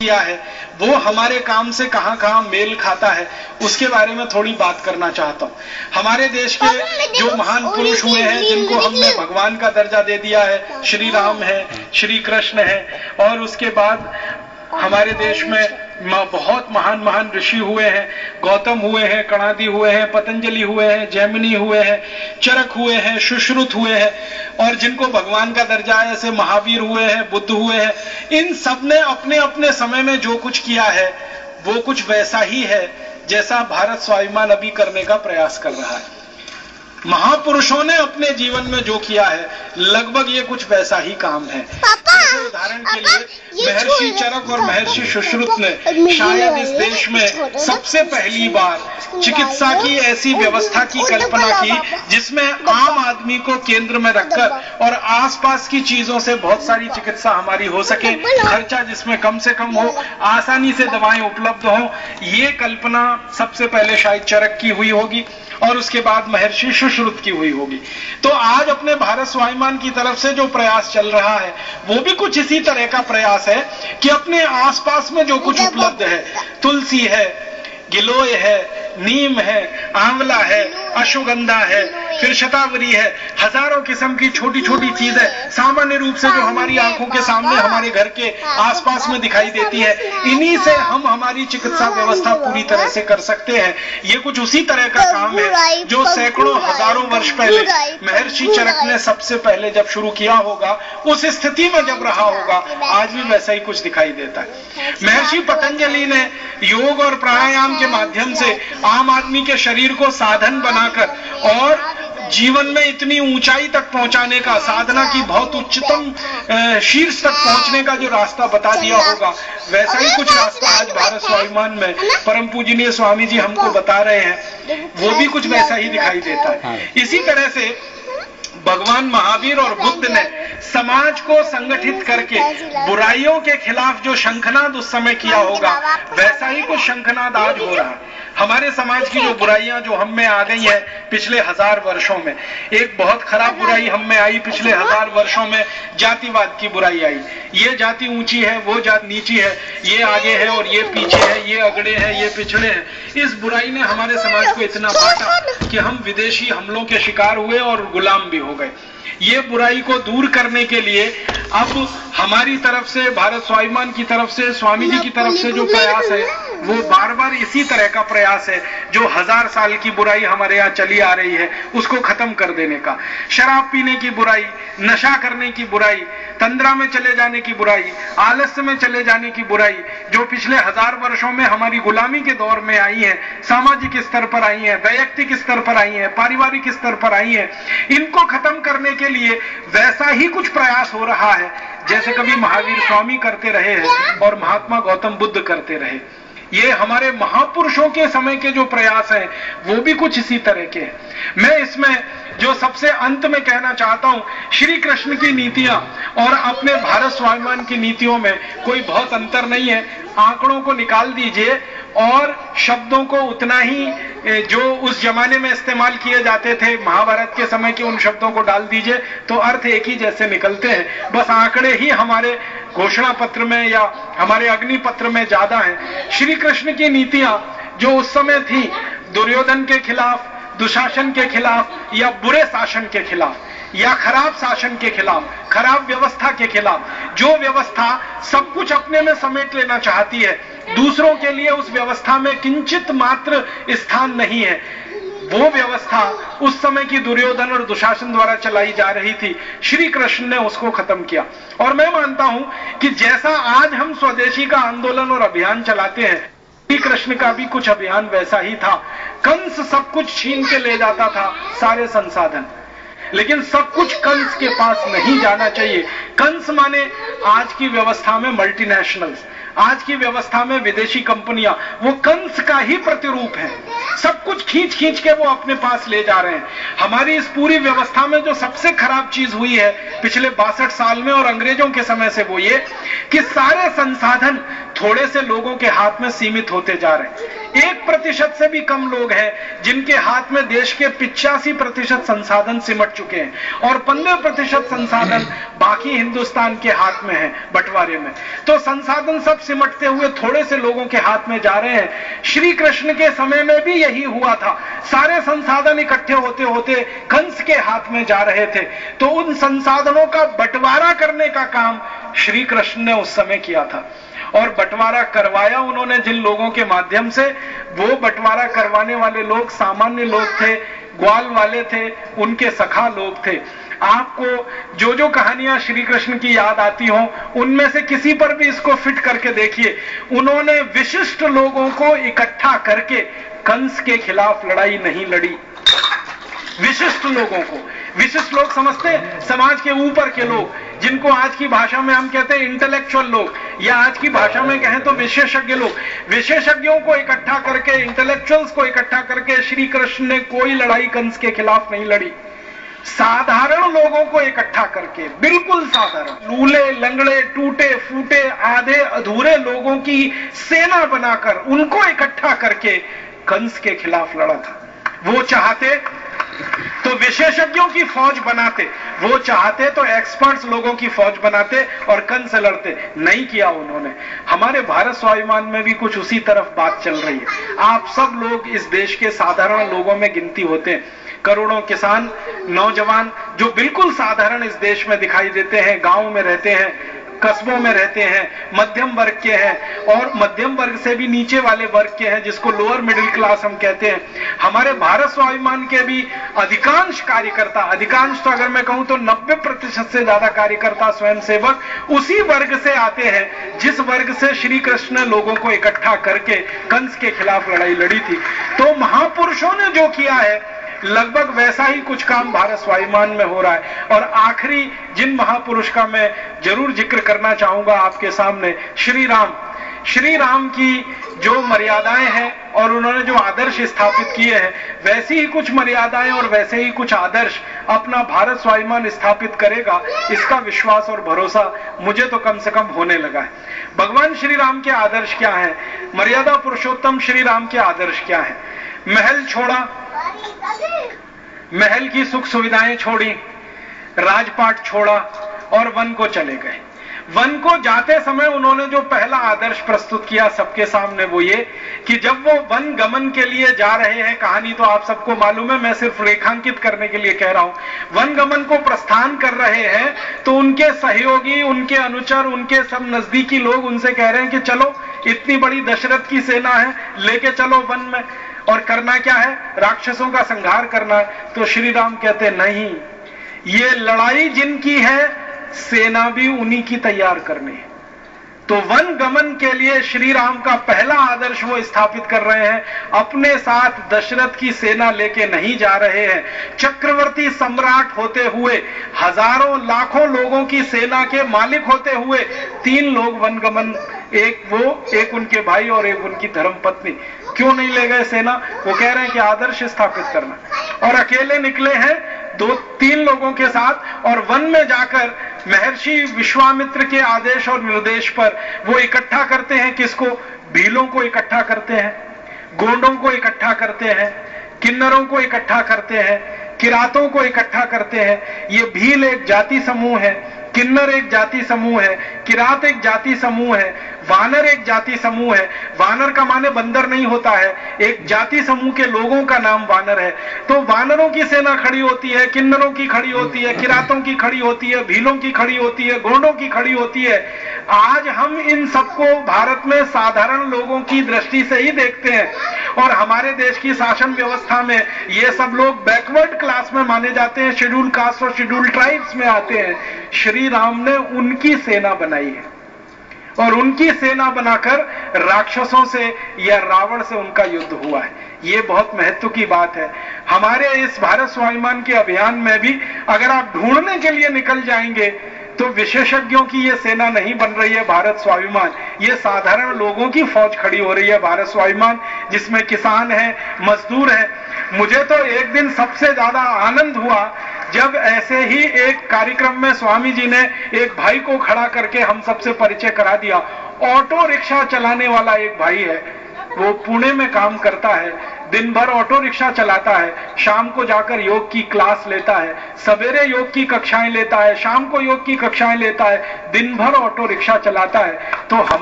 किया है वो हमारे काम से कहां कहां मेल खाता है, उसके बारे में थोड़ी बात करना चाहता हूं। हमारे देश के जो महान पुरुष हुए हैं जिनको हमने भगवान का दर्जा दे दिया है, श्री राम है, श्री कृष्ण है, और उसके बाद हमारे देश में बहुत महान महान ऋषि हुए हैं, गौतम हुए हैं, कणादि हुए हैं, पतंजलि हुए हैं, जैमिनी हुए हैं, चरक हुए हैं, सुश्रुत हुए हैं, और जिनको भगवान का दर्जा है ऐसे महावीर हुए हैं, बुद्ध हुए हैं। इन सब ने अपने अपने समय में जो कुछ किया है वो कुछ वैसा ही है जैसा भारत स्वाभिमान अभी करने का प्रयास कर रहा है। महापुरुषों ने अपने जीवन में जो किया है लगभग ये कुछ वैसा ही काम है। उदाहरण के लिए महर्षि चरक और महर्षि सुश्रुत ने शायद इस देश में सबसे पहली बार चिकित्सा की ऐसी व्यवस्था की कल्पना की जिसमें आम आदमी को केंद्र में रखकर और आसपास की चीजों से बहुत सारी चिकित्सा हमारी हो सके, खर्चा जिसमें कम से कम हो, आसानी से दवाएं उपलब्ध हो। ये कल्पना सबसे पहले शायद चरक की हुई होगी और उसके बाद महर्षि सुश्रुत की हुई होगी। तो आज अपने भारत स्वाभिमान की तरफ से जो प्रयास चल रहा है वो भी कुछ इसी तरह का प्रयास है कि अपने आसपास में जो कुछ उपलब्ध है, तुलसी है, गिलोय है, नीम है, आंवला है, अश्वगंधा है, फिर शतावरी है, हजारों किस्म की छोटी छोटी चीजें सामान्य रूप से जो हमारी आंखों के सामने हमारे घर के आसपास में दिखाई देती है, इन्हीं से हम हमारी चिकित्सा व्यवस्था पूरी तरह से कर सकते हैं। ये कुछ उसी तरह का काम है जो सैकड़ों हजारों वर्ष पहले महर्षि चरक ने सबसे पहले जब शुरू किया होगा, उस स्थिति में जब रहा होगा, आज भी वैसा ही कुछ दिखाई देता है। महर्षि पतंजलि ने योग और प्राणायाम के माध्यम से आम आदमी के शरीर को साधन बनाकर और जीवन में इतनी ऊंचाई तक पहुंचाने का, साधना की बहुत उच्चतम शीर्ष तक पहुंचने का जो रास्ता बता दिया होगा, वैसा ही कुछ रास्ता आज भारत स्वाभिमान में परम पूजनीय स्वामी जी हमको बता रहे हैं, वो भी कुछ वैसा ही दिखाई देता है। इसी तरह से भगवान महावीर और बुद्ध ने समाज को संगठित करके बुराइयों के खिलाफ जो शंखनाद उस समय किया होगा, वैसा ही कुछ शंखनाद आज हो रहा है। हमारे समाज की जो बुराइयां जो हम में आ गई है पिछले 1000 वर्षों में, एक बहुत खराब बुराई हम में आई पिछले 1000 वर्षों में, जातिवाद की बुराई आई। ये जाति ऊंची है, वो जाति नीची है, ये आगे है और ये पीछे है, ये अगड़े हैं, ये पिछड़े हैं। इस बुराई ने हमारे समाज को इतना बांटा कि हम विदेशी हमलों के शिकार हुए और गुलाम भी हो गए। ये बुराई को दूर करने के लिए अब हमारी तरफ से, भारत स्वाभिमान की तरफ से, स्वामी जी की तरफ से जो प्रयास है वो बार बार इसी तरह का प्रयास है जो 1000 साल की बुराई हमारे यहाँ चली आ रही है उसको खत्म कर देने का। शराब पीने की बुराई, नशा करने की बुराई, तंद्रा में चले जाने की बुराई, आलस्य में चले जाने की बुराई जो पिछले 1000 वर्षों में हमारी गुलामी के दौर में आई है, सामाजिक स्तर पर आई है, वैयक्तिक स्तर पर आई है, पारिवारिक स्तर पर आई है, इनको खत्म करने के लिए वैसा ही कुछ प्रयास हो रहा है जैसे कभी महावीर स्वामी करते रहे हैं और महात्मा गौतम बुद्ध करते रहे। ये हमारे महापुरुषों के समय के जो प्रयास हैं वो भी कुछ इसी तरह के हैं। मैं इसमें जो सबसे अंत में कहना चाहता हूं, श्री कृष्ण की नीतियां और अपने भारत स्वाभिमान की नीतियों में कोई बहुत अंतर नहीं है। आंकड़ों को निकाल दीजिए और शब्दों को उतना ही जो उस जमाने में इस्तेमाल किए जाते थे महाभारत के समय के उन शब्दों को डाल दीजिए तो अर्थ एक ही जैसे निकलते हैं। बस आंकड़े ही हमारे घोषणा पत्र में या हमारे अग्नि पत्र में ज्यादा हैं। श्री कृष्ण की नीतियां जो उस समय थी दुर्योधन के खिलाफ, दुशासन के खिलाफ या बुरे शासन के खिलाफ या खराब शासन के खिलाफ, खराब व्यवस्था के खिलाफ, जो व्यवस्था सब कुछ अपने में समेट लेना चाहती है, दूसरों के लिए उस व्यवस्था में किंचित मात्र स्थान नहीं है, वो व्यवस्था उस समय की दुर्योधन और दुशासन द्वारा चलाई जा रही थी। श्री कृष्ण ने उसको खत्म किया। और मैं मानता हूं कि जैसा आज हम स्वदेशी का आंदोलन और अभियान चलाते हैं, श्री कृष्ण का भी कुछ अभियान वैसा ही था। कंस सब कुछ छीन के ले जाता था, सारे संसाधन, लेकिन सब कुछ कंस के पास नहीं जाना चाहिए। कंस माने आज की व्यवस्था में मल्टीनेशनल्स, आज की व्यवस्था में विदेशी कंपनियां, वो कंस का ही प्रतिरूप है। सब कुछ खींच खींच के वो अपने पास ले जा रहे हैं। हमारी इस पूरी व्यवस्था में जो सबसे खराब चीज हुई है पिछले 62 साल में और अंग्रेजों के समय से, वो ये कि सारे संसाधन थोड़े से लोगों के हाथ में सीमित होते जा रहे हैं। 1% से भी कम लोग हैं जिनके हाथ में देश के 85% संसाधन सिमट चुके हैं और 15% संसाधन बाकी हिंदुस्तान के हाथ में है बंटवारे में। तो संसाधन सब सिमटते हुए थोड़े से लोगों के हाथ में जा रहे हैं। श्री कृष्ण के समय में भी यही हुआ था, सारे संसाधन इकट्ठे होते होते कंस के हाथ में जा रहे थे। तो उन संसाधनों का बंटवारा करने का काम श्री कृष्ण ने उस समय किया था और बंटवारा करवाया उन्होंने जिन लोगों के माध्यम से, वो बंटवारा करवाने वाले लोग सामान्य लोग थे, ग्वाल वाले थे, उनके सखा लोग थे। आपको जो जो कहानियां श्री कृष्ण की याद आती हो, उनमें से किसी पर भी इसको फिट करके देखिए। उन्होंने विशिष्ट लोगों को इकट्ठा करके कंस के खिलाफ लड़ाई नहीं लड़ी। विशिष्ट लोगों को, विशिष्ट लोग समझते हैं समाज के ऊपर के लोग, जिनको आज की भाषा में हम कहते हैं इंटेलेक्चुअल लोग, या आज की भाषा में कहें तो विशेषज्ञ लोग। विशेषज्ञों को इकट्ठा करके, इंटेलेक्चुअल्स को इकट्ठा करके श्री कृष्ण ने कोई लड़ाई कंस के खिलाफ नहीं लड़ी। साधारण लोगों को इकट्ठा करके, बिल्कुल साधारण, लूले लंगड़े, टूटे फूटे, आधे अधूरे लोगों की सेना बनाकर, उनको इकट्ठा करके कंस के खिलाफ लड़ा था। वो चाहते तो विशेषज्ञों की फौज बनाते, वो चाहते तो एक्सपर्ट्स लोगों की फौज बनाते और कंस से लड़ते। नहीं किया उन्होंने। हमारे भारत स्वाभिमान में भी कुछ उसी तरफ बात चल रही है। आप सब लोग इस देश के साधारण लोगों में गिनती होते हैं। करोड़ों किसान, नौजवान जो बिल्कुल साधारण इस देश में दिखाई देते हैं, गांव में रहते हैं, कस्बों में रहते हैं, मध्यम वर्ग के हैं और मध्यम वर्ग से भी नीचे वाले वर्ग के हैं, जिसको लोअर मिडिल क्लास हम कहते हैं। हमारे भारत स्वाभिमान के भी अधिकांश कार्यकर्ता, अधिकांश तो अगर मैं कहूं तो 90% से ज्यादा कार्यकर्ता, स्वयंसेवक उसी वर्ग से आते हैं जिस वर्ग से श्री कृष्ण ने लोगों को इकट्ठा करके कंस के खिलाफ लड़ाई लड़ी थी। तो महापुरुषों ने जो किया है, लगभग वैसा ही कुछ काम भारत स्वाभिमान में हो रहा है। और आखिरी जिन महापुरुष का मैं जरूर जिक्र करना चाहूंगा आपके सामने, श्री राम। श्री राम की जो मर्यादाएं हैं और उन्होंने जो आदर्श स्थापित किए हैं, वैसी ही कुछ मर्यादाएं और वैसे ही कुछ आदर्श अपना भारत स्वाभिमान स्थापित करेगा, इसका विश्वास और भरोसा मुझे तो कम से कम होने लगा है। भगवान श्री राम के आदर्श क्या है? मर्यादा पुरुषोत्तम श्री राम के आदर्श क्या है? महल छोड़ा, महल की सुख सुविधाएं छोड़ी, राजपाट छोड़ा और वन को चले गए। वन को जाते समय उन्होंने जो पहला आदर्श प्रस्तुत किया सबके सामने, वो ये कि जब वो वन गमन के लिए जा रहे हैं, कहानी तो आप सबको मालूम है, मैं सिर्फ रेखांकित करने के लिए कह रहा हूं। वन गमन को प्रस्थान कर रहे हैं तो उनके सहयोगी, उनके अनुचर, उनके सब नजदीकी लोग उनसे कह रहे हैं कि चलो, इतनी बड़ी दशरथ की सेना है, लेके चलो वन में। और करना क्या है? राक्षसों का संहार करना है। तो श्री राम कहते नहीं, ये लड़ाई जिनकी है, सेना भी उन्हीं की तैयार करनी है। तो वन गमन के लिए श्री राम का पहला आदर्श वो स्थापित कर रहे हैं। अपने साथ दशरथ की सेना लेके नहीं जा रहे हैं। चक्रवर्ती सम्राट होते हुए, हजारों लाखों लोगों की सेना के मालिक होते हुए 3 लोग वन गमन, एक वो, एक उनके भाई और एक उनकी धर्मपत्नी, क्यों नहीं ले गए सेना? वो कह रहे हैं कि आदर्श स्थापित करना। और अकेले निकले हैं 2-3 लोगों के साथ, और वन में जाकर महर्षि विश्वामित्र के आदेश और निर्देश पर वो इकट्ठा करते हैं। किसको? भीलों को इकट्ठा करते हैं, गोंडों को इकट्ठा करते हैं, किन्नरों को इकट्ठा करते हैं, किरातों को इकट्ठा करते हैं। ये भील एक जाति समूह है, किन्नर एक जाति समूह है, किरात एक जाति समूह है, वानर एक जाति समूह है। वानर का माने बंदर नहीं होता है, एक जाति समूह के लोगों का नाम वानर है। तो वानरों की सेना खड़ी होती है, किन्नरों की खड़ी होती है, किरातों की खड़ी होती है, भीलों की खड़ी होती है, गोंडों की खड़ी होती है। आज हम इन सबको भारत में साधारण लोगों की दृष्टि से ही देखते हैं और हमारे देश की शासन व्यवस्था में ये सब लोग बैकवर्ड क्लास में माने जाते हैं, शेड्यूल कास्ट और शेड्यूल ट्राइब्स में आते हैं। श्री राम ने उनकी सेना बनाई है और उनकी सेना बनाकर राक्षसों से या रावण से उनका युद्ध हुआ है। ये बहुत महत्व की बात है। हमारे इस भारत स्वाभिमान के अभियान में भी अगर आप ढूंढने के लिए निकल जाएंगे तो विशेषज्ञों की ये सेना नहीं बन रही है भारत स्वाभिमान, ये साधारण लोगों की फौज खड़ी हो रही है भारत स्वाभिमान, जिसमें किसान है, मजदूर है। मुझे तो एक दिन सबसे ज्यादा आनंद हुआ जब ऐसे ही एक कार्यक्रम में स्वामी जी ने एक भाई को खड़ा करके हम सबसे परिचय करा दिया ऑटो रिक्शा चलाने वाला एक भाई है, वो पुणे में काम करता है, दिन भर ऑटो रिक्शा चलाता है, शाम को जाकर योग की क्लास लेता है, सवेरे योग की कक्षाएं लेता है, शाम को योग की कक्षाएं लेता है, दिन भर ऑटो रिक्शा चलाता है। तो हम